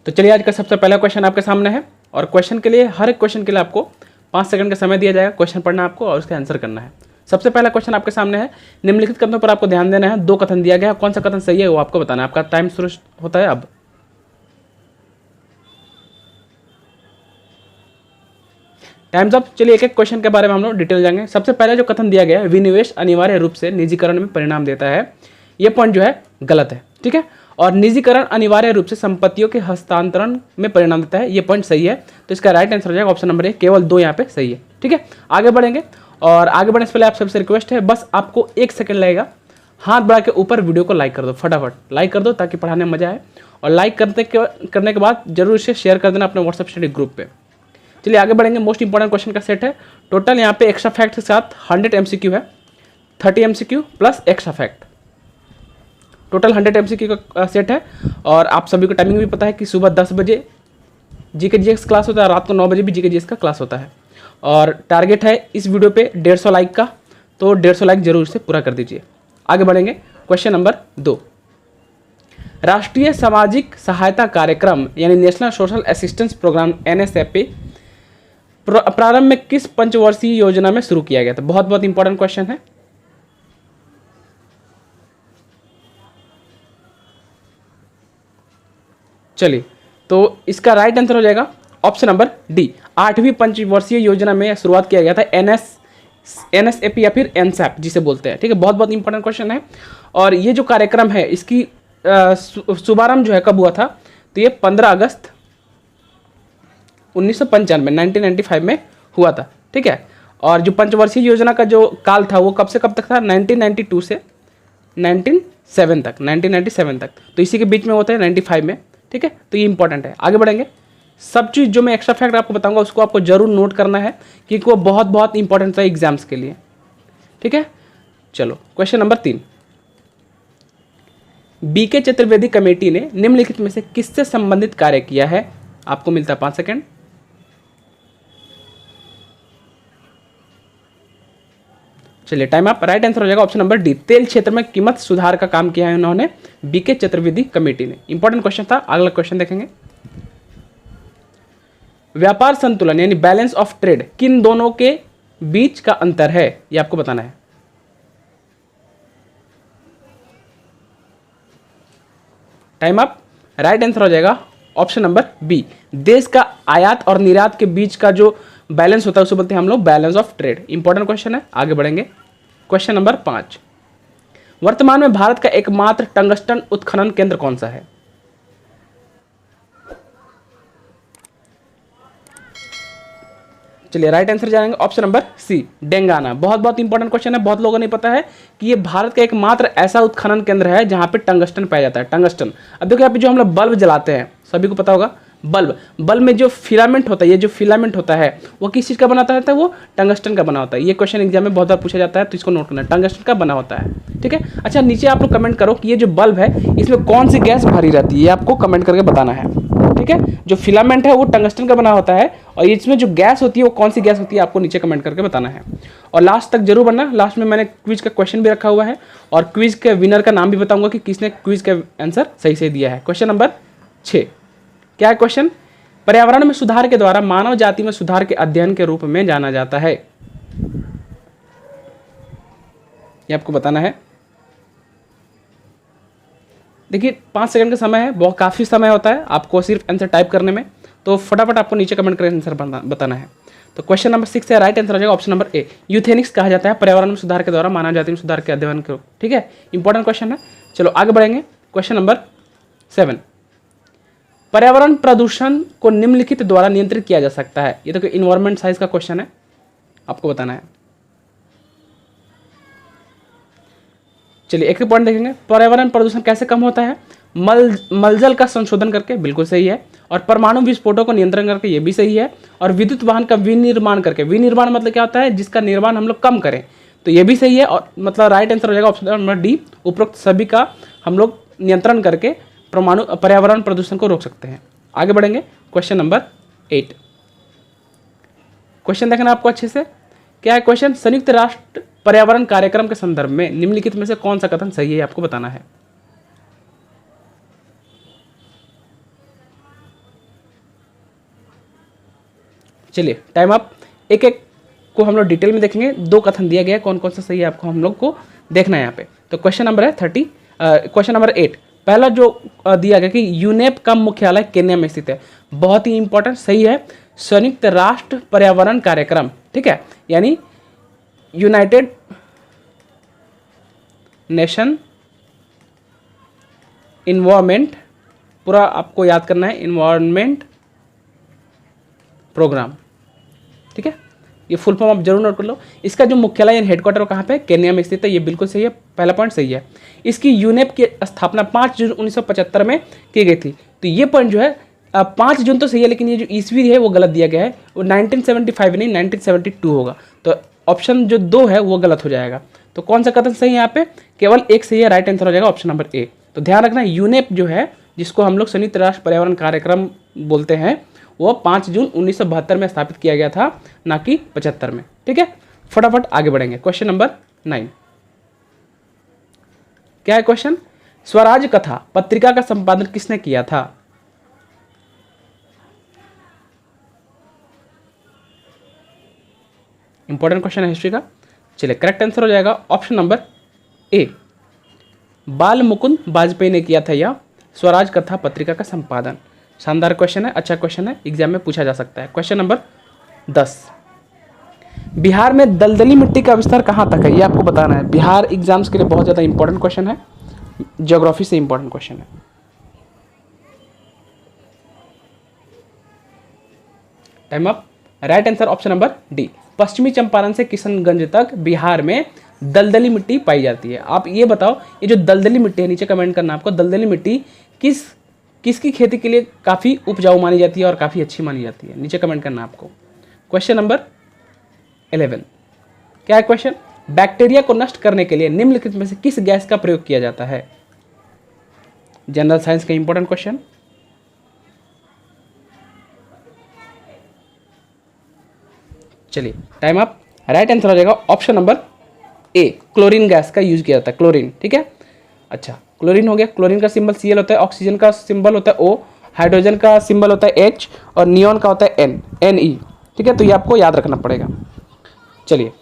तो चलिए आज का सबसे पहला क्वेश्चन आपके सामने है, और क्वेश्चन के लिए, हर एक क्वेश्चन के लिए आपको 5 सेकंड का समय दिया जाएगा। क्वेश्चन पढ़ना आपको और उसका आंसर करना है। सबसे पहला क्वेश्चन आपके सामने है, निम्नलिखित कथनों पर आपको ध्यान देना है। 2 कथन दिया गया है, कौन सा कथन सही है वो आपको बताना है। आपका टाइम शुरू होता है अब। Times up. चलिए एक एक क्वेश्चन के बारे में हम लोग डिटेल जाएंगे। सबसे पहले जो कथन दिया गया है, विनिवेश अनिवार्य रूप से निजीकरण में परिणाम देता है, ये पॉइंट जो है गलत है, ठीक है। और निजीकरण अनिवार्य रूप से संपत्तियों के हस्तांतरण में परिणाम देता है, ये पॉइंट सही है। तो इसका राइट आंसर हो जाएगा ऑप्शन नंबर ए, केवल 2 यहाँ पे सही है, ठीक है। आगे बढ़ेंगे, और आगे बढ़ने से पहले आप सबसे रिक्वेस्ट है, बस आपको 1 सेकंड लगेगा, हाथ बढ़ा के ऊपर वीडियो को लाइक कर दो, फटाफट लाइक कर दो ताकि पढ़ाने में मजा आए। और लाइक करने के बाद जरूर इसे शेयर कर देना अपने व्हाट्सएप स्टडी ग्रुप पे। चलिए आगे बढ़ेंगे। मोस्ट इंपॉर्टेंट क्वेश्चन का सेट है। टोटल यहाँ पे एक्स्ट्रा फैक्ट के साथ 100 MCQ है, 30 MCQ plus extra fact, total 100 MCQ का सेट है। और आप सभी को टाइमिंग भी पता है कि सुबह 10 बजे जीके जीएस क्लास होता है, रात को 9 बजे भी जीके जीएस का क्लास होता है। और टारगेट है इस वीडियो पे 150 लाइक का, तो 150 लाइक जरूर से पूरा कर दीजिए। आगे बढ़ेंगे। क्वेश्चन नंबर 2, राष्ट्रीय सामाजिक सहायता कार्यक्रम यानी national social assistance programme NSAP प्रारंभ में किस पंचवर्षीय योजना में शुरू किया गया था? बहुत बहुत इंपॉर्टेंट क्वेश्चन है। चलिए, तो इसका राइट आंसर हो जाएगा ऑप्शन नंबर डी, 8वीं पंचवर्षीय योजना में शुरुआत किया गया था, NSAP या फिर NSAP जिसे बोलते हैं, ठीक है। बहुत बहुत इंपॉर्टेंट क्वेश्चन है। और ये जो कार्यक्रम है इसकी शुभारंभ जो है कब हुआ था? तो ये 15 अगस्त 1995 में हुआ था, ठीक है। और जो पंचवर्षीय योजना का जो काल था वो कब से कब तक था? 1992 से 1997 तक, तो इसी के बीच में होता है 95 में, ठीक है। तो ये इंपॉर्टेंट है। आगे बढ़ेंगे। सब चीज़ जो मैं एक्स्ट्रा फैक्ट आपको बताऊंगा उसको आपको जरूर नोट करना है क्योंकि वो बहुत बहुत इंपॉर्टेंट था एग्जाम्स के लिए, ठीक है। चलो question number 3, BK Chaturvedi committee ने निम्नलिखित में से किससे संबंधित कार्य किया है? आपको मिलता है 5 सेकेंड। चलिए टाइम अप। राइट आंसर हो जाएगा ऑप्शन नंबर डी, तेल क्षेत्र में कीमत सुधार का काम किया है उन्होंने BK चतुर्वेदी कमेटी ने। इंपॉर्टेंट क्वेश्चन था। अगला क्वेश्चन देखेंगे। व्यापार संतुलन यानी बैलेंस ऑफ ट्रेड किन दोनों के बीच का अंतर है? ये आपको बताना है। Time up. राइट आंसर हो जाएगा ऑप्शन नंबर बी, देश का आयात और निर्यात के बीच का जो बैलेंस होता है उसे बोलते हैं हम लोग balance of trade. Important question है। आगे बढ़ेंगे। क्वेश्चन नंबर 5, वर्तमान में भारत का एकमात्र टंगस्टन उत्खनन केंद्र कौन सा है? चलिए राइट आंसर जाएंगे ऑप्शन नंबर सी, डेंगाना। बहुत बहुत इंपॉर्टेंट क्वेश्चन है। बहुत लोगों ने पता है कि ये भारत का एकमात्र ऐसा उत्खनन केंद्र है जहां पे टंगस्टन पाया जाता है। टंगस्टन, अब देखो यहाँ पे जो हम लोग बल्ब जलाते हैं, सभी को पता होगा, बल्ब में जो फिलामेंट होता है, ये जो फिलामेंट होता है वो किस चीज़ का बना होता है? वो टंगस्टन का बना होता है। ये क्वेश्चन एग्जाम में बहुत बार पूछा जाता है, तो इसको नोट करना, टंगस्टन का बना होता है, ठीक है। अच्छा, नीचे आप लोग कमेंट करो कि ये जो बल्ब है इसमें कौन सी गैस भरी रहती है, ये आपको कमेंट करके बताना है, ठीक है। जो फिलामेंट है वो टंगस्टन का बना होता है, और इसमें जो गैस होती है वो कौन सी गैस होती है आपको नीचे कमेंट करके बताना है। और लास्ट तक जरूर बनना। लास्ट में मैंने क्विज का क्वेश्चन भी रखा हुआ है, और क्विज के विनर का नाम भी बताऊंगा कि किसने क्विज का आंसर सही से दिया है। क्वेश्चन नंबर 6, क्या है क्वेश्चन? पर्यावरण में सुधार के द्वारा मानव जाति में सुधार के अध्ययन के रूप में जाना जाता है, ये आपको बताना है। देखिए 5 सेकंड का समय है, बहुत काफ़ी समय होता है आपको सिर्फ आंसर टाइप करने में, तो फटाफट आपको नीचे कमेंट करके आंसर बताना है। तो क्वेश्चन नंबर 6 है, राइट आंसर हो जाएगा ऑप्शन नंबर ए, यूथेनिक्स कहा जाता है पर्यावरण में सुधार के द्वारा मानव जाति में सुधार के अध्ययन को, ठीक है। इंपॉर्टेंट क्वेश्चन है। चलो आगे बढ़ेंगे। क्वेश्चन नंबर 7, पर्यावरण प्रदूषण को निम्नलिखित द्वारा नियंत्रित किया जा सकता है। ये तो इन्वायरमेंट साइंस का क्वेश्चन है, आपको बताना है। चलिए एक पॉइंट देखेंगे। पर्यावरण प्रदूषण कैसे कम होता है? मलजल का संशोधन करके, बिल्कुल सही है। और परमाणु विस्फोटों को नियंत्रण करके, ये भी सही है। और विद्युत वाहन का विनिर्माण करके, विनिर्माण मतलब क्या होता है? जिसका निर्माण हम लोग कम करें, तो ये भी सही है। और मतलब राइट आंसर हो जाएगा ऑप्शन नंबर डी, उपरोक्त सभी का हम लोग नियंत्रण करके पर्यावरण प्रदूषण को रोक सकते हैं। आगे बढ़ेंगे। क्वेश्चन नंबर 8, क्वेश्चन देखना आपको अच्छे से। क्या है क्वेश्चन? संयुक्त राष्ट्र पर्यावरण कार्यक्रम के संदर्भ में निम्नलिखित में से कौन सा कथन सही है, आपको बताना है। चलिए टाइम अप। एक एक को हम लोग डिटेल में देखेंगे। 2 कथन दिया गया है, कौन कौन सा सही है आपको हम लोग को देखना है यहाँ पे। तो क्वेश्चन नंबर है क्वेश्चन नंबर 8। पहला जो दिया गया कि यूनेप का मुख्यालय केन्या में स्थित है, बहुत ही इंपॉर्टेंट, सही है। संयुक्त राष्ट्र पर्यावरण कार्यक्रम, ठीक है, यानी यूनाइटेड नेशन इन्वायरमेंट, पूरा आपको याद करना है, इन्वायरमेंट प्रोग्राम, ठीक है। ये फुल फॉर्म आप जरूर नोट कर लो। इसका जो मुख्यालय यानी हेडक्वार्टर कहाँ पे, केन्या में स्थित है, ये बिल्कुल सही है, पहला पॉइंट सही है। इसकी यूनेप की स्थापना 5 जून 1975 में की गई थी। तो ये पॉइंट जो है 5 जून तो सही है, लेकिन ये जो ईस्वी है वो गलत दिया गया है, वो 1975 नहीं 1972 होगा। तो ऑप्शन जो 2 है वो गलत हो जाएगा। तो कौन सा कथन सही है यहाँ पे, केवल एक सही है, राइट आंसर हो जाएगा ऑप्शन नंबर ए। तो ध्यान रखना, यूनेप जो है जिसको हम लोग संयुक्त राष्ट्र पर्यावरण कार्यक्रम बोलते हैं, वो 5 जून 1972 में स्थापित किया गया था, ना कि 75 में, ठीक है। फटाफट आगे बढ़ेंगे। क्वेश्चन नंबर 9 क्या है क्वेश्चन, स्वराज कथा पत्रिका का संपादन किसने किया था? इंपॉर्टेंट क्वेश्चन है हिस्ट्री का। चलिए करेक्ट आंसर हो जाएगा ऑप्शन नंबर ए, बाल मुकुंद वाजपेयी ने किया था यह स्वराज कथा पत्रिका का संपादन। शानदार क्वेश्चन है, अच्छा क्वेश्चन है, एग्जाम में पूछा जा सकता है। क्वेश्चन नंबर 10, बिहार में दलदली मिट्टी का विस्तार कहाँ तक है, ये आपको बताना है। बिहार एग्जाम्स के लिए बहुत ज़्यादा इंपॉर्टेंट क्वेश्चन है, ज्योग्राफी से इंपॉर्टेंट क्वेश्चन है। Time up. Right answer option number D, पश्चिमी चंपारण से किशनगंज तक बिहार में दलदली मिट्टी पाई जाती है। आप ये बताओ, ये जो दलदली मिट्टी है, नीचे कमेंट करना आपको, दलदली मिट्टी किसकी खेती के लिए काफ़ी उपजाऊ मानी जाती है और काफ़ी अच्छी मानी जाती है, नीचे कमेंट करना आपको। क्वेश्चन नंबर 11 क्या है क्वेश्चन, बैक्टीरिया को नष्ट करने के लिए निम्नलिखित में से किस गैस का प्रयोग किया जाता है? जनरल साइंस का इंपॉर्टेंट क्वेश्चन। चलिए टाइम अप। राइट आंसर हो जाएगा option number A, chlorine gas का यूज किया जाता है, क्लोरीन, ठीक है। अच्छा क्लोरीन हो गया, क्लोरीन का सिंबल Cl होता है, ऑक्सीजन का सिंबल होता है O, हाइड्रोजन का सिंबल होता है H और नियॉन का होता है Ne, ठीक है। तो ये आपको याद रखना पड़ेगा। चलिए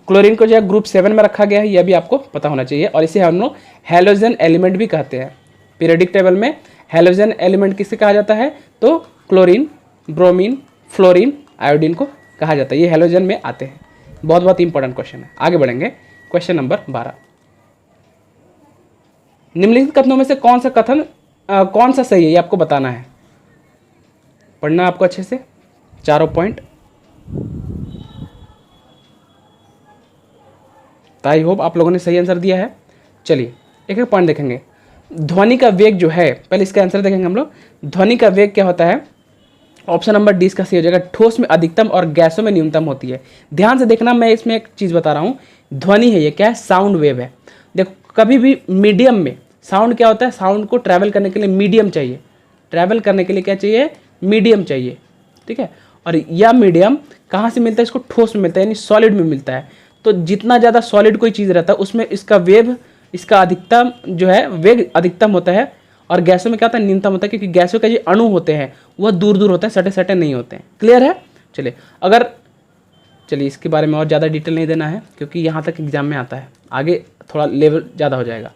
क्लोरीन को जो है ग्रुप 7 में रखा गया है, यह भी आपको पता होना चाहिए, और इसे हम लोग हैलोजन एलिमेंट भी कहते हैं। पीरियडिक टेबल में हैलोजन एलिमेंट किसे कहा जाता है, तो क्लोरीन, ब्रोमीन, फ्लोरीन, आयोडीन को कहा जाता है, ये हैलोजन में आते हैं। बहुत बहुत इंपॉर्टेंट क्वेश्चन है। आगे बढ़ेंगे। क्वेश्चन नंबर 12, निम्नलिखित कथनों में से कौन सा सही है, ये आपको बताना है, पढ़ना आपको अच्छे से, चारों पॉइंट। आई होप आप लोगों ने सही आंसर दिया है। चलिए एक एक पॉइंट देखेंगे। ध्वनि का वेग जो है, पहले इसका आंसर देखेंगे हम लोग। ध्वनि का वेग क्या होता है, ऑप्शन नंबर डी इसका सही हो जाएगा, ठोस में अधिकतम और गैसों में न्यूनतम होती है। ध्यान से देखना, मैं इसमें एक चीज़ बता रहा हूँ, ध्वनि है ये, क्या है, साउंड वेव है। देखो कभी भी मीडियम में साउंड क्या होता है, साउंड को ट्रैवल करने के लिए मीडियम चाहिए, ट्रैवल करने के लिए क्या चाहिए, मीडियम चाहिए, ठीक है। और यह मीडियम कहाँ से मिलता है, इसको ठोस में मिलता है, यानी सॉलिड में मिलता है। तो जितना ज़्यादा सॉलिड कोई चीज़ रहता है उसमें इसका वेव, इसका अधिकतम जो है वेग अधिकतम होता है, और गैसों में क्या होता है, न्यूनतम होता है, क्योंकि गैसों के जो अणु होते हैं वह दूर दूर होते हैं, सटे सटे नहीं होते हैं। क्लियर है। चलिए इसके बारे में और ज़्यादा डिटेल नहीं देना है, क्योंकि यहाँ तक एग्जाम में आता है, आगे थोड़ा लेवल ज़्यादा हो जाएगा।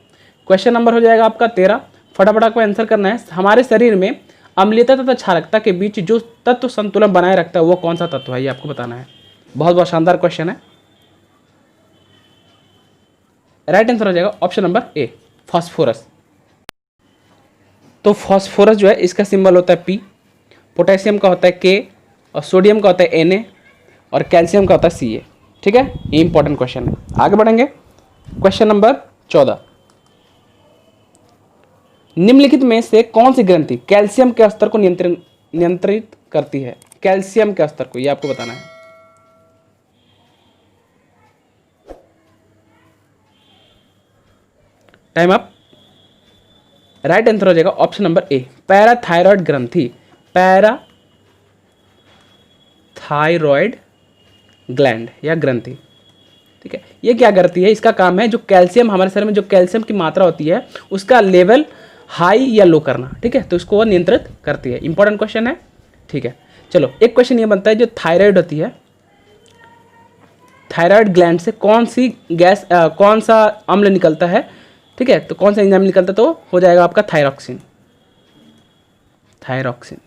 क्वेश्चन नंबर हो जाएगा आपका 13, फटाफट आपको आंसर करना है। हमारे शरीर में अम्लीयता तथा क्षारकता के बीच जो तत्व संतुलन बनाए रखता है वो कौन सा तत्व है, ये आपको बताना है। बहुत बहुत शानदार क्वेश्चन है। राइट आंसर हो जाएगा ऑप्शन नंबर ए, फास्फोरस। तो फास्फोरस जो है इसका सिंबल होता है P, पोटेशियम का होता है K, और सोडियम का होता है Na, और कैल्शियम का होता है Ca, ठीक है। ये इंपॉर्टेंट क्वेश्चन है। आगे बढ़ेंगे। क्वेश्चन नंबर 14, निम्नलिखित में से कौन सी ग्रंथि कैल्शियम के स्तर को नियंत्रित करती है? कैल्शियम के स्तर को, ये आपको बताना है। Time up. राइट आंसर हो जाएगा ऑप्शन नंबर ए, पैराथायरॉयड ग्रंथि, पैराथायरॉयड ग्लैंड या ग्रंथि, ठीक है। ये क्या करती है, इसका काम है जो कैल्शियम हमारे शरीर में जो कैल्शियम की मात्रा होती है उसका लेवल हाई या लो करना, ठीक है। तो इसको वो नियंत्रित करती है। इंपॉर्टेंट क्वेश्चन है, ठीक है। चलो एक क्वेश्चन ये बनता है, जो थायराइड होती है, थायराइड ग्लैंड से कौन सी गैस कौन सा अम्ल निकलता है, ठीक है, तो कौन सा एंजाइम निकलता है, तो हो जाएगा आपका थायरॉक्सिन। थायरॉक्सिन,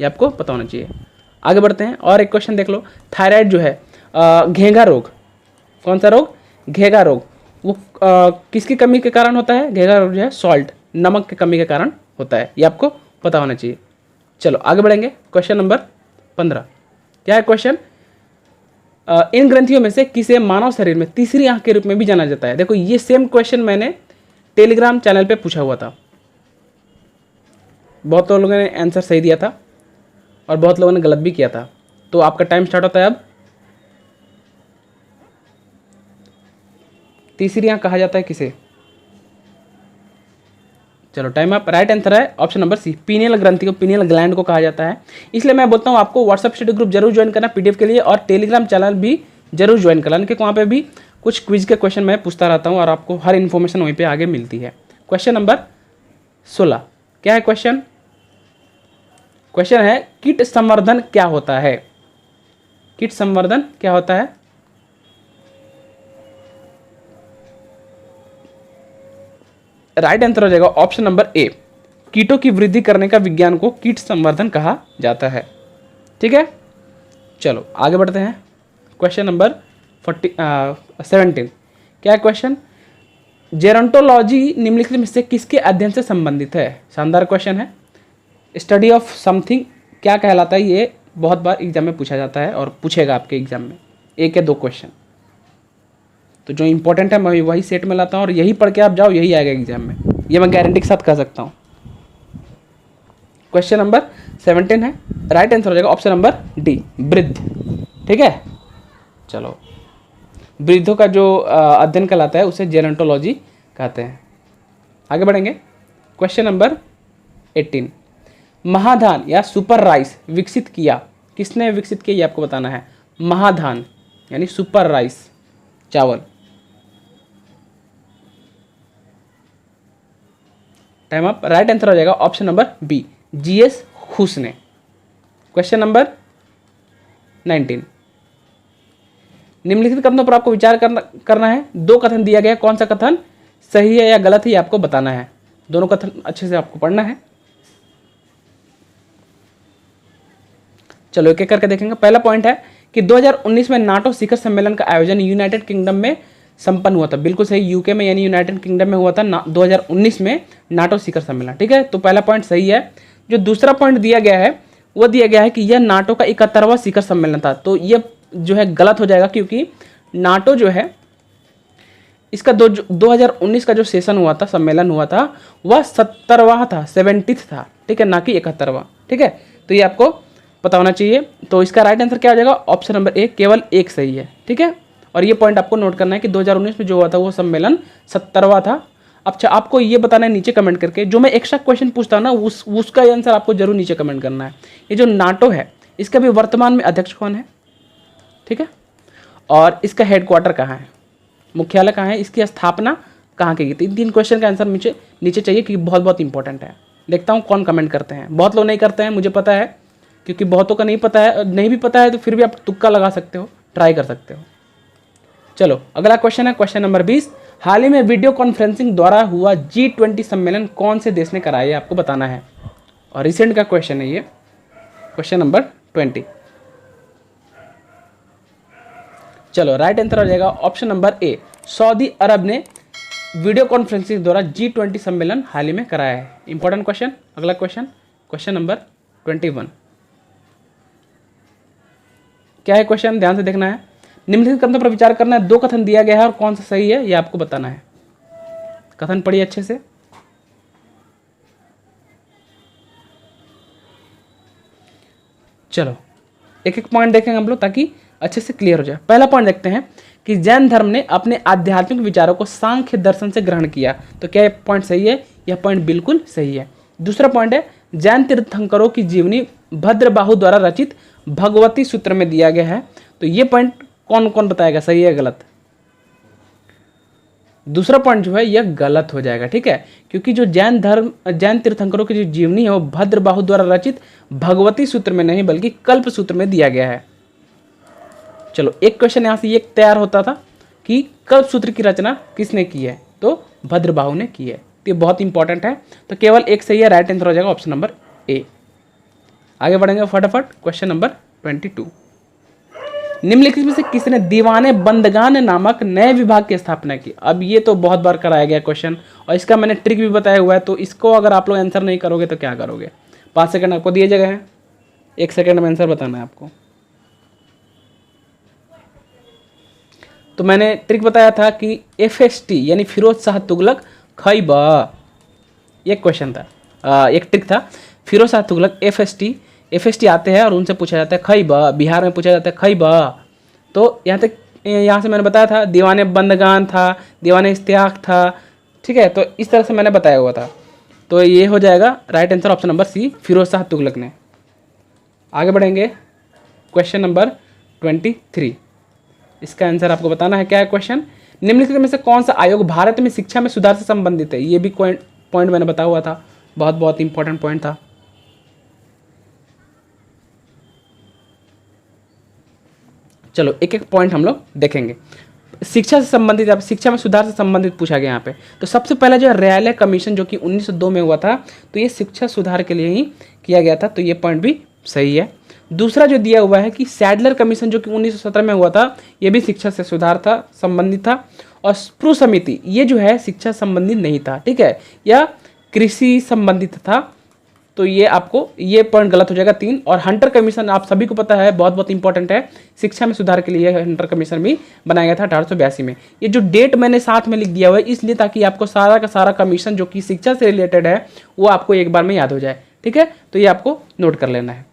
ये आपको पता होना चाहिए। आगे बढ़ते हैं और एक क्वेश्चन देख लो। थायराइड जो है घेंघा रोग, कौन सा रोग, घेंघा रोग, वो किसकी कमी के कारण होता है? घेंघा रोग जो है सॉल्ट, नमक की कमी के कारण होता है, ये आपको पता होना चाहिए। चलो आगे बढ़ेंगे। क्वेश्चन नंबर 15, क्या है क्वेश्चन? इन ग्रंथियों में से किसे मानव शरीर में तीसरी आंख के रूप में भी जाना जाता है? देखो ये सेम क्वेश्चन मैंने टेलीग्राम चैनल पे पूछा हुआ था, बहुत लोगों ने आंसर सही दिया था और बहुत लोगों ने गलत भी किया था। तो आपका टाइम स्टार्ट होता है अब। तीसरी आंख कहा जाता है किसे? चलो टाइम अप। राइट आंसर है ऑप्शन नंबर सी, पीनियल ग्रंथि को, पीनियल ग्लैंड को कहा जाता है। इसलिए मैं बोलता हूँ आपको व्हाट्सएप स्टडी ग्रुप जरूर ज्वाइन करना पीडीएफ के लिए, और टेलीग्राम चैनल भी जरूर ज्वाइन करना, क्योंकि वहाँ पे भी कुछ क्विज के क्वेश्चन मैं पूछता रहता हूँ और आपको हर इन्फॉर्मेशन वहीं पे आगे मिलती है। क्वेश्चन नंबर 16, क्या है क्वेश्चन? क्वेश्चन है कीट संवर्धन क्या होता है? कीट संवर्धन क्या होता है? राइट आंसर हो जाएगा ऑप्शन नंबर ए, कीटों की वृद्धि करने का विज्ञान को कीट संवर्धन कहा जाता है। ठीक है, चलो आगे बढ़ते हैं। क्वेश्चन नंबर 17, क्या है क्वेश्चन? जेरोंटोलॉजी निम्नलिखित में से किसके अध्ययन से संबंधित है? शानदार क्वेश्चन है। स्टडी ऑफ समथिंग क्या कहलाता है? ये बहुत बार एग्जाम में पूछा जाता है और पूछेगा आपके एग्जाम में 1 या 2 क्वेश्चन। तो जो इंपॉर्टेंट है मैं वही सेट में लाता हूँ और यही पढ़ के आप जाओ, यही आएगा एग्जाम में, ये मैं गारंटी के साथ कह सकता हूँ। क्वेश्चन नंबर 17 है, राइट आंसर हो जाएगा ऑप्शन नंबर डी, वृद्ध। ठीक है, चलो वृद्धों का जो अध्ययन कहलाता है उसे जेरोंटोलॉजी कहते हैं। आगे बढ़ेंगे। क्वेश्चन नंबर 18, महाधान या सुपर राइस विकसित किया, किसने विकसित किया ये आपको बताना है। महाधान यानी सुपर राइस चावल। Time up. राइट आंसर हो जाएगा ऑप्शन नंबर बी, जीएस हुस ने। क्वेश्चन नंबर 19, निम्नलिखित कथनों पर आपको विचार करना है। 2 कथन दिया गया, कौन सा कथन सही है या गलत है ये आपको बताना है। दोनों कथन अच्छे से आपको पढ़ना है। चलो एक एक करके देखेंगे। पहला पॉइंट है कि 2019 में नाटो शिखर सम्मेलन का आयोजन यूनाइटेड किंगडम में संपन्न हुआ था। बिल्कुल सही, यूके में यानी यूनाइटेड किंगडम में हुआ था 2019 में नाटो शिखर सम्मेलन। ठीक है, तो पहला पॉइंट सही है। जो दूसरा पॉइंट दिया गया है वो दिया गया है कि यह नाटो का 71वां शिखर सम्मेलन था, तो यह जो है गलत हो जाएगा, क्योंकि नाटो जो है इसका 2019 का जो सेशन हुआ था, सम्मेलन हुआ था, वह 70वां था, 70th था। ठीक है, ना कि 71वां। ठीक है, तो ये आपको पता होना चाहिए। तो इसका राइट आंसर क्या हो जाएगा? ऑप्शन नंबर ए, केवल 1 सही है। ठीक है, और ये पॉइंट आपको नोट करना है कि 2019 में जो हुआ था वो सम्मेलन 70वां था। अच्छा, आपको ये बताना है नीचे कमेंट करके, जो मैं एक्स्ट्रा क्वेश्चन पूछता हूँ ना उसका आंसर आपको जरूर नीचे कमेंट करना है। ये जो नाटो है इसका भी वर्तमान में अध्यक्ष कौन है? ठीक है, और इसका हेडक्वार्टर कहाँ है, मुख्यालय कहाँ है, इसकी स्थापना कहाँ की गई थी? 3 क्वेश्चन का आंसर नीचे चाहिए, क्योंकि बहुत बहुत इंपॉर्टेंट है। देखता हूँ कौन कमेंट करते हैं। बहुत लोग नहीं करते हैं, मुझे पता है, क्योंकि बहुतों का नहीं पता है। नहीं भी पता है तो फिर भी आप तुक्का लगा सकते हो, ट्राई कर सकते हो। चलो अगला क्वेश्चन है क्वेश्चन नंबर 20, हाल ही में वीडियो कॉन्फ्रेंसिंग द्वारा हुआ G20 सम्मेलन कौन से देश ने कराया, आपको बताना है। और रिसेंट का क्वेश्चन है ये, क्वेश्चन नंबर 20। चलो राइट आंसर हो जाएगा ऑप्शन नंबर ए, सऊदी अरब ने वीडियो कॉन्फ्रेंसिंग द्वारा G20 सम्मेलन हाल ही में कराया है। Important question. अगला क्वेश्चन, क्वेश्चन नंबर 21, क्या है क्वेश्चन? ध्यान से देखना है। निम्नलिखित कथनों पर विचार करना है। 2 कथन दिया गया है और कौन सा सही है ये आपको बताना है। कथन पढ़िए अच्छे से। चलो एक एक पॉइंट देखेंगे हम लोग ताकि अच्छे से क्लियर हो जाए। पहला पॉइंट देखते हैं कि जैन धर्म ने अपने आध्यात्मिक विचारों को सांख्य दर्शन से ग्रहण किया, तो क्या यह पॉइंट सही है? यह पॉइंट बिल्कुल सही है। दूसरा पॉइंट है, जैन तीर्थंकरों की जीवनी भद्रबाहु द्वारा रचित भगवती सूत्र में दिया गया है, तो ये पॉइंट कौन कौन बताएगा सही है गलत? दूसरा पॉइंट जो है यह गलत हो जाएगा, ठीक है, क्योंकि जो जैन तीर्थंकरों की जो जीवनी है वो भद्रबाहु द्वारा रचित भगवती सूत्र में नहीं बल्कि कल्प सूत्र में दिया गया है। चलो एक क्वेश्चन यहाँ से ये तैयार होता था कि कल्प सूत्र की रचना किसने की है, तो भद्रबाहु ने की है। तो ये बहुत इंपॉर्टेंट है, तो केवल एक सही है, राइट आंसर हो जाएगा ऑप्शन नंबर ए। आगे बढ़ेंगे फटाफट, क्वेश्चन नंबर 22। निम्नलिखित में से किसने दीवाने बंदगान नामक नए विभाग की स्थापना की। अब ये तो बहुत बार कराया गया क्वेश्चन और इसका मैंने ट्रिक भी बताया हुआ है, तो इसको अगर आप लोग आंसर नहीं करोगे तो क्या करोगे। 5 सेकंड आपको दिए जगह है, 1 सेकंड में आंसर बताना है आपको। तो मैंने ट्रिक बताया था कि FST यानी फिरोज शाह तुगलक खैबा, एक क्वेश्चन था, एक ट्रिक था। फिरोज शाह तुगलक FST आते हैं और उनसे पूछा जाता है खैबा, बिहार में पूछा जाता है खैबा। तो यहाँ से मैंने बताया था दीवाने बंदगान था, दीवाने इश्तियाक था, ठीक है, तो इस तरह से मैंने बताया हुआ था। तो ये हो जाएगा right answer option number C, Firoz Shah Tughlaq ने। आगे बढ़ेंगे, क्वेश्चन नंबर 23। इसका आंसर आपको बताना है। क्या है क्वेश्चन, निम्नलिखित में से कौन सा आयोग भारत में शिक्षा में सुधार से संबंधित है। ये भी पॉइंट मैंने बताया हुआ था, बहुत इंपॉर्टेंट पॉइंट था। चलो एक एक पॉइंट हम लोग देखेंगे। शिक्षा से संबंधित, अब शिक्षा में सुधार से संबंधित पूछा गया यहाँ पे। तो सबसे पहला जो न्यायालय कमीशन जो कि 1902 में हुआ था, तो ये शिक्षा सुधार के लिए ही किया गया था, तो ये पॉइंट भी सही है। दूसरा जो दिया हुआ है कि सैडलर कमीशन जो कि 1917 में हुआ था, ये भी शिक्षा से सुधार था, संबंधित था। और स्प्रू समिति ये जो है शिक्षा संबंधित नहीं था, ठीक है, या कृषि संबंधित था, तो ये आपको ये पॉइंट गलत हो जाएगा 3। और हंटर कमीशन आप सभी को पता है, बहुत इंपॉर्टेंट है, शिक्षा में सुधार के लिए हंटर कमीशन भी बनाया गया था 1882 में। ये जो डेट मैंने साथ में लिख दिया हुआ है इसलिए ताकि आपको सारा का सारा कमीशन जो कि शिक्षा से रिलेटेड है वो आपको एक बार में याद हो जाए, ठीक है, तो ये आपको नोट कर लेना है।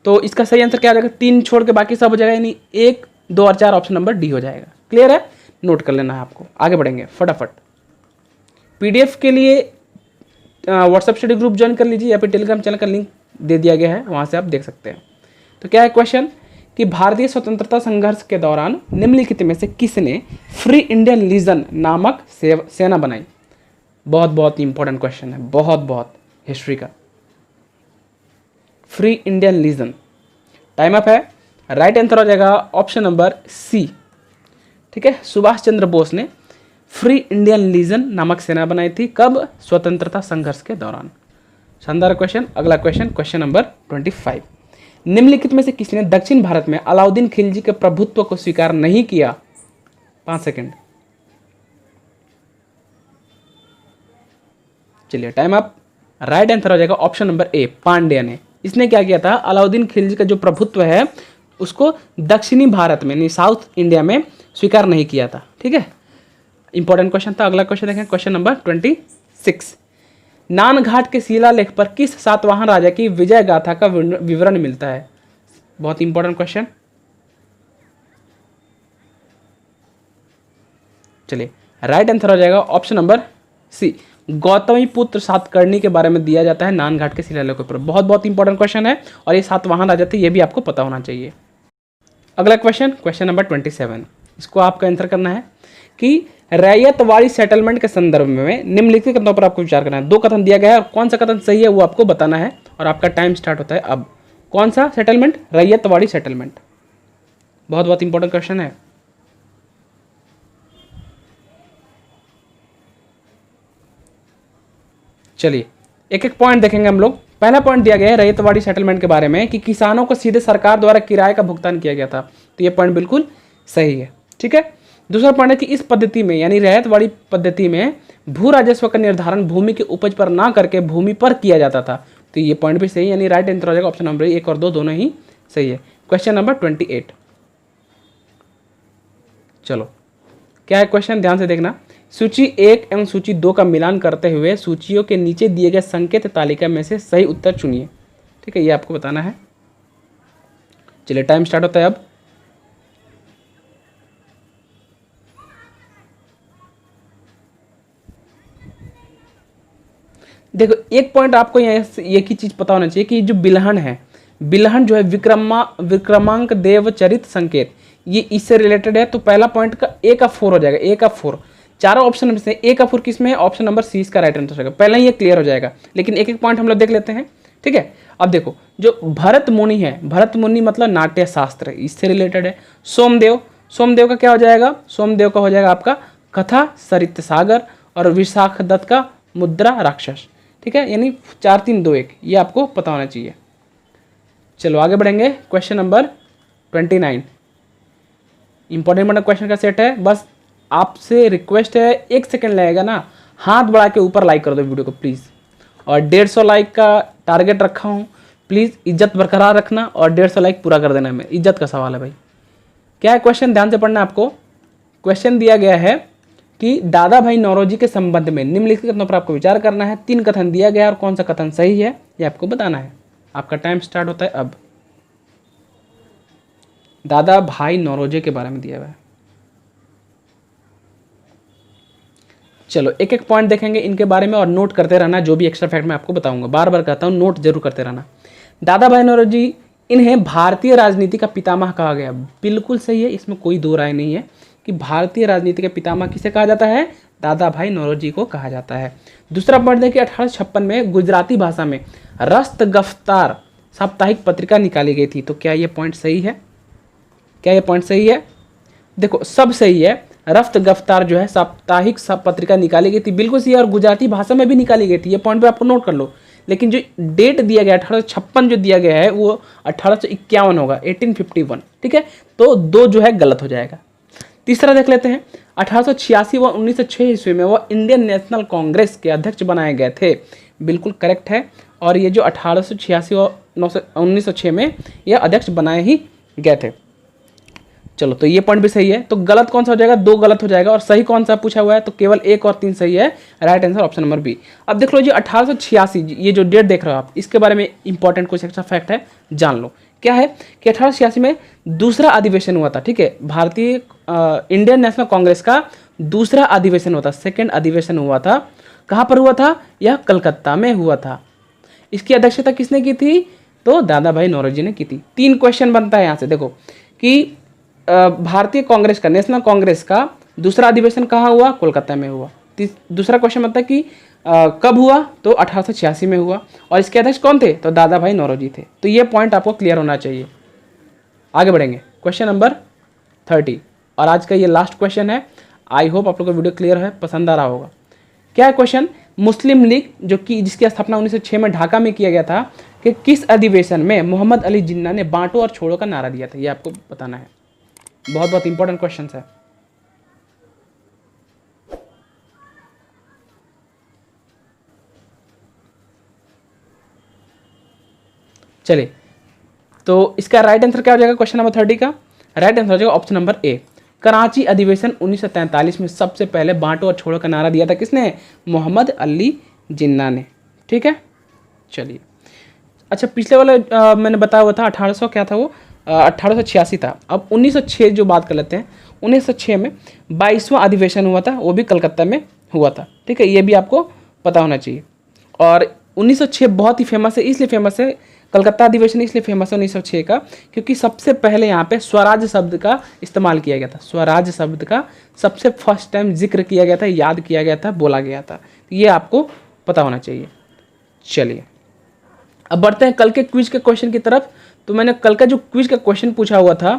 तो इसका सही आंसर क्या हो जाएगा, 3 छोड़ के बाकी सब हो जाएगा, यानी 1, 2 और 4 ऑप्शन नंबर डी हो जाएगा। क्लियर है, नोट कर लेना है आपको। आगे बढ़ेंगे फटाफट। PDF के लिए व्हाट्सएप स्टडी ग्रुप ज्वाइन कर लीजिए या फिर टेलीग्राम चैनल का लिंक दे दिया गया है, वहाँ से आप देख सकते हैं। तो क्या है क्वेश्चन कि भारतीय स्वतंत्रता संघर्ष के दौरान निम्नलिखित में से किसने फ्री इंडियन लीजन नामक सेना बनाई। बहुत इंपॉर्टेंट क्वेश्चन है, बहुत हिस्ट्री का। Free Indian legion, time up है, राइट आंसर हो जाएगा ऑप्शन नंबर सी, ठीक है। सुभाष चंद्र बोस ने फ्री इंडियन लीजन नामक सेना बनाई थी, कब, स्वतंत्रता संघर्ष के दौरान। शानदार क्वेश्चन। अगला क्वेश्चन नंबर 25। निम्नलिखित में से किसने दक्षिण भारत में अलाउद्दीन खिलजी के प्रभुत्व को स्वीकार नहीं किया। 5 सेकंड, चलिए टाइम अप। राइट आंसर हो जाएगा ऑप्शन नंबर ए, पांड्या ने। इसने क्या किया था, अलाउद्दीन खिलजी का जो प्रभुत्व है उसको दक्षिणी भारत में यानी साउथ इंडिया में स्वीकार नहीं किया था, ठीक है। इंपॉर्टेंट क्वेश्चन था। अगला क्वेश्चन देखें, क्वेश्चन नंबर 26। नानघाट के शिलालेख पर किस सातवाहन राजा की विजय गाथा का विवरण मिलता है। बहुत इंपॉर्टेंट क्वेश्चन। चलिए राइट आंसर हो जाएगा ऑप्शन नंबर सी, गौतमी पुत्र सातकर्णी के बारे में दिया जाता है नानघाट के शिलालेखों पर। बहुत इंपॉर्टेंट क्वेश्चन है और ये सातवाहन राजा थे, ये भी आपको पता होना चाहिए। अगला क्वेश्चन नंबर 27। इसको आपका आंसर करना है कि रैयतवाड़ी सेटलमेंट के संदर्भ में निम्नलिखित कथनों पर आपको विचार करना है। 2 कथन दिया गया है, कौन सा कथन सही है वो आपको बताना है और आपका टाइम स्टार्ट होता है अब। कौन सा सेटलमेंट, रैयतवाड़ी सेटलमेंट। बहुत इंपॉर्टेंट क्वेश्चन है। चलिए एक एक पॉइंट देखेंगे हम लोग। पहला पॉइंट दिया गया है रैयतवाड़ी सेटलमेंट के बारे में कि किसानों को सीधे सरकार द्वारा किराए का भुगतान किया गया था, तो ये पॉइंट बिल्कुल सही है, ठीक है। दूसरा पॉइंट है कि इस पद्धति में यानी रैयतवाड़ी पद्धति में भू राजस्व का निर्धारण भूमि के उपज पर ना करके भूमि पर किया जाता था, तो ये पॉइंट भी सही है, यानी राइट आंसर हो जाएगा ऑप्शन नंबर 1 और 2 दोनों ही सही है। Question number 28। चलो क्या है क्वेश्चन, ध्यान से देखना। सूची 1 एवं सूची 2 का मिलान करते हुए सूचियों के नीचे दिए गए संकेत तालिका में से सही उत्तर चुनिए, ठीक है, ये आपको बताना है। चलिए टाइम स्टार्ट होता है अब। देखो एक पॉइंट आपको यहाँ एक ही चीज पता होना चाहिए कि जो बिलहन है, बिलहन जो है विक्रमांक देव चरित संकेत, ये इससे रिलेटेड है, तो पहला पॉइंट का A का 4 हो जाएगा, A का 4। चारों ऑप्शन में से ए का फुर किस में है, ऑप्शन नंबर सी इसका राइट आंसर होगा। पहले ही ये क्लियर हो जाएगा, लेकिन एक एक पॉइंट हम लोग देख लेते हैं, ठीक है। अब देखो जो भरत मुनि है, भरत मुनि मतलब नाट्य शास्त्र, इससे रिलेटेड है। सोमदेव, सोमदेव का क्या हो जाएगा, सोमदेव का हो जाएगा आपका कथा सरित सागर, और विशाख दत्त का मुद्रा राक्षस, ठीक है। यानी 4 3 2 1 ये आपको पता होना चाहिए। चलो आगे बढ़ेंगे, क्वेश्चन नंबर 29। इंपॉर्टेंट क्वेश्चन का सेट है, बस आपसे रिक्वेस्ट है 1 सेकंड लगेगा ना, हाथ बढ़ा के ऊपर लाइक कर दो वीडियो को प्लीज़। और 150 लाइक का टारगेट रखा हूँ, प्लीज़ इज्जत बरकरार रखना और 150 लाइक पूरा कर देना। में इज्जत का सवाल है भाई। क्या है क्वेश्चन, ध्यान से पढ़ना आपको। क्वेश्चन दिया गया है कि दादा भाई नौरोजी के संबंध में निम्नलिखित कथनों पर आपको विचार करना है। 3 कथन दिया गया है और कौन सा कथन सही है ये आपको बताना है। आपका टाइम स्टार्ट होता है अब। दादा भाई नौरोजी के बारे में दिया हुआ है। चलो एक एक पॉइंट देखेंगे इनके बारे में और नोट करते रहना, जो भी एक्स्ट्रा फैक्ट मैं आपको बताऊंगा। बार बार कहता हूं नोट जरूर करते रहना। दादा भाई नौरोजी, इन्हें भारतीय राजनीति का पितामह कहा गया। बिल्कुल सही है, इसमें कोई दो राय नहीं है कि भारतीय राजनीति के पितामह किसे कहा जाता है, दादा भाई नौरोजी को कहा जाता है। दूसरा पॉइंट देखिए, 1856 में गुजराती भाषा में रस्त गफ्तार साप्ताहिक पत्रिका निकाली गई थी। तो क्या ये पॉइंट सही है, क्या ये पॉइंट सही है? देखो सब सही है। रफ्त गफ्तार जो है साप्ताहिक पत्रिका निकाली गई थी, बिल्कुल सही है, और गुजराती भाषा में भी निकाली गई थी। ये पॉइंट पे आपको नोट कर लो। लेकिन जो डेट दिया गया 1856 जो दिया गया है वो 1851 होगा, 1851, ठीक है। तो 2 जो है गलत हो जाएगा। तीसरा देख लेते हैं, 1886 व 1906 ईस्वी में वो इंडियन नेशनल कांग्रेस के अध्यक्ष बनाए गए थे। बिल्कुल करेक्ट है। और ये जो 1886 और 1906 में ये अध्यक्ष बनाए ही गए थे। चलो तो ये पॉइंट भी सही है। तो गलत कौन सा हो जाएगा, 2 गलत हो जाएगा। और सही कौन सा पूछा हुआ है, तो केवल 1 और 3 सही है। Right answer option number B. अब देख लो जी 1886 ये जो डेट देख रहे हो आप, इसके बारे में इंपॉर्टेंट कुछ एक्स्ट्रा फैक्ट है, जान लो। क्या है कि 1886 में दूसरा अधिवेशन हुआ था, ठीक है। भारतीय इंडियन नेशनल कांग्रेस का दूसरा अधिवेशन हुआ था, सेकेंड अधिवेशन हुआ था। कहाँ पर हुआ था, यह कलकत्ता में हुआ था। इसकी अध्यक्षता किसने की थी, तो दादा भाई नौरोजी ने की थी। 3 क्वेश्चन बनता है यहाँ से, देखो कि भारतीय कांग्रेस का, नेशनल कांग्रेस का दूसरा अधिवेशन कहाँ हुआ, कोलकाता में हुआ। दूसरा क्वेश्चन बनता है कि कब हुआ, तो 1886 में हुआ। और इसके अध्यक्ष कौन थे, तो दादा भाई नौरोजी थे। तो ये पॉइंट आपको क्लियर होना चाहिए। आगे बढ़ेंगे, क्वेश्चन नंबर 30 और आज का ये लास्ट क्वेश्चन है। आई होप आप लोग को वीडियो क्लियर है, पसंद आ रहा होगा। क्या है क्वेश्चन, मुस्लिम लीग जो कि जिसकी स्थापना 1906 में ढाका में किया गया था, कि किस अधिवेशन में मोहम्मद अली जिन्ना ने बांटो और छोड़ो का नारा दिया था, ये आपको बताना है। बहुत बहुत इंपॉर्टेंट क्वेश्चन है। चलिए तो इसका राइट आंसर क्या हो जाएगा, क्वेश्चन नंबर 30 का राइट आंसर हो जाएगा ऑप्शन नंबर ए। कराची अधिवेशन 1943 में सबसे पहले बांटो और छोड़ो का नारा दिया था किसने, मोहम्मद अली जिन्ना ने, ठीक है। चलिए अच्छा, पिछले वाला मैंने बताया हुआ था 1800 क्या था वो, 1886 था। अब 1906 जो बात कर लेते हैं, 1906 में 22वां अधिवेशन हुआ था, वो भी कलकत्ता में हुआ था, ठीक है। ये भी आपको पता होना चाहिए। और 1906 बहुत ही फेमस है, इसलिए फेमस है कलकत्ता अधिवेशन, इसलिए फेमस है 1906 का, क्योंकि सबसे पहले यहाँ पे स्वराज शब्द का इस्तेमाल किया गया था। स्वराज शब्द का सबसे फर्स्ट टाइम जिक्र किया गया था, याद किया गया था, बोला गया था। ये आपको पता होना चाहिए। चलिए अब बढ़ते हैं कल के क्विज के क्वेश्चन की तरफ। तो मैंने कल का जो क्विज का क्वेश्चन पूछा हुआ था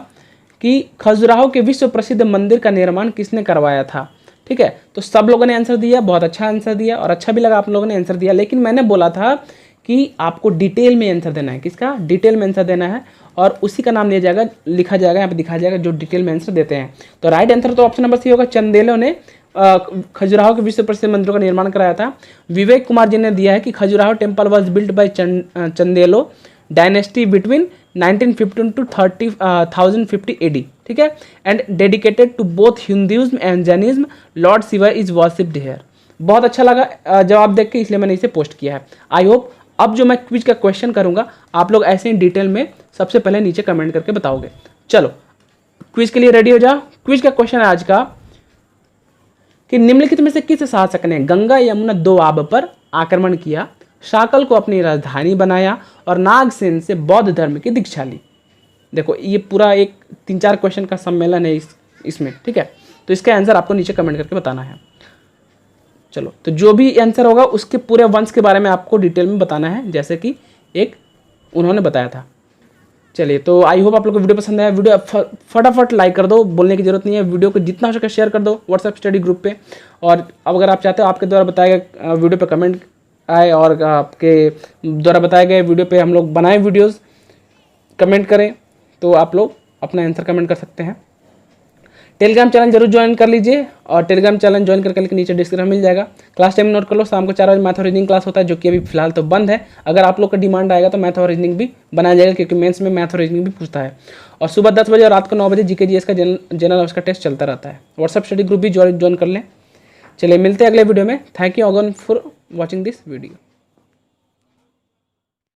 कि खजुराहो के विश्व प्रसिद्ध मंदिर का निर्माण किसने करवाया था, ठीक है। तो सब लोगों ने आंसर दिया, बहुत अच्छा आंसर दिया और अच्छा भी लगा आप लोगों ने आंसर दिया। लेकिन मैंने बोला था कि आपको डिटेल में आंसर देना है, किसका, डिटेल में आंसर देना है, और उसी का नाम लिया जाएगा, लिखा जाएगा, यहाँ पे दिखाया जाएगा जो डिटेल में आंसर देते हैं। तो राइट आंसर तो ऑप्शन नंबर सी होगा, चंदेलों ने खजुराहो के विश्व प्रसिद्ध मंदिरों का निर्माण कराया था। विवेक कुमार जी ने दिया है कि Khajuraho temple was built by Chandela dynasty between 1915 to 1050 AD, ठीक है, and dedicated to both Hinduism and Jainism. Lord Shiva is worshipped here. बहुत अच्छा लगा जवाब देख के, इसलिए मैंने इसे पोस्ट किया है। आई होप अब जो मैं क्विज का क्वेश्चन करूंगा आप लोग ऐसे ही डिटेल में सबसे पहले नीचे कमेंट करके बताओगे। चलो क्विज के लिए रेडी हो जाओ। क्विज का क्वेश्चन है आज का कि निम्नलिखित में से किस शासक ने गंगा यमुना दोआब पर आक्रमण किया, शाकल को अपनी राजधानी बनाया और नागसेन से बौद्ध धर्म की दीक्षा ली। देखो ये पूरा एक 3-4 क्वेश्चन का सम्मेलन है इसमें, ठीक है। तो इसका आंसर आपको नीचे कमेंट करके बताना है। चलो, तो जो भी आंसर होगा उसके पूरे वंश के बारे में आपको डिटेल में बताना है, जैसे कि एक उन्होंने बताया था। चलिए, तो आई होप आप लोग को वीडियो पसंद आया। वीडियो फटाफट लाइक कर दो, बोलने की जरूरत नहीं है। वीडियो को जितना हो सके शेयर कर दो व्हाट्सएप स्टडी ग्रुप पे। और अब अगर आप चाहते हो आपके द्वारा बताए गए वीडियो पे कमेंट आए और आपके द्वारा बताए गए वीडियो पे हम लोग बनाए वीडियोज़ कमेंट करें, तो आप लोग अपना आंसर कमेंट कर सकते हैं। टेलीग्राम चैनल जरूर ज्वाइन कर लीजिए, और टेलीग्राम चैनल ज्वाइन करके लिंक नीचे डिस्क्रिप्शन में मिल जाएगा। क्लास टाइम नोट कर लो, शाम को 4 बजे मैथ और रीजनिंग क्लास होता है, जो कि अभी फिलहाल तो बंद है। अगर आप लोग का डिमांड आएगा तो मैथ और रीजनिंग भी बनाया जाएगा, क्योंकि मेंस में मैथ और रीजनिंग भी पूछता है। और सुबह 10 बजे और रात को 9 बजे जीके जीएस का जनरल नॉलेज का टेस्ट चलता रहता है। व्हाट्सएप स्टडी ग्रुप भी ज्वाइन कर लें। चलिए, मिलते हैं अगले वीडियो में। Thank you again for watching this video.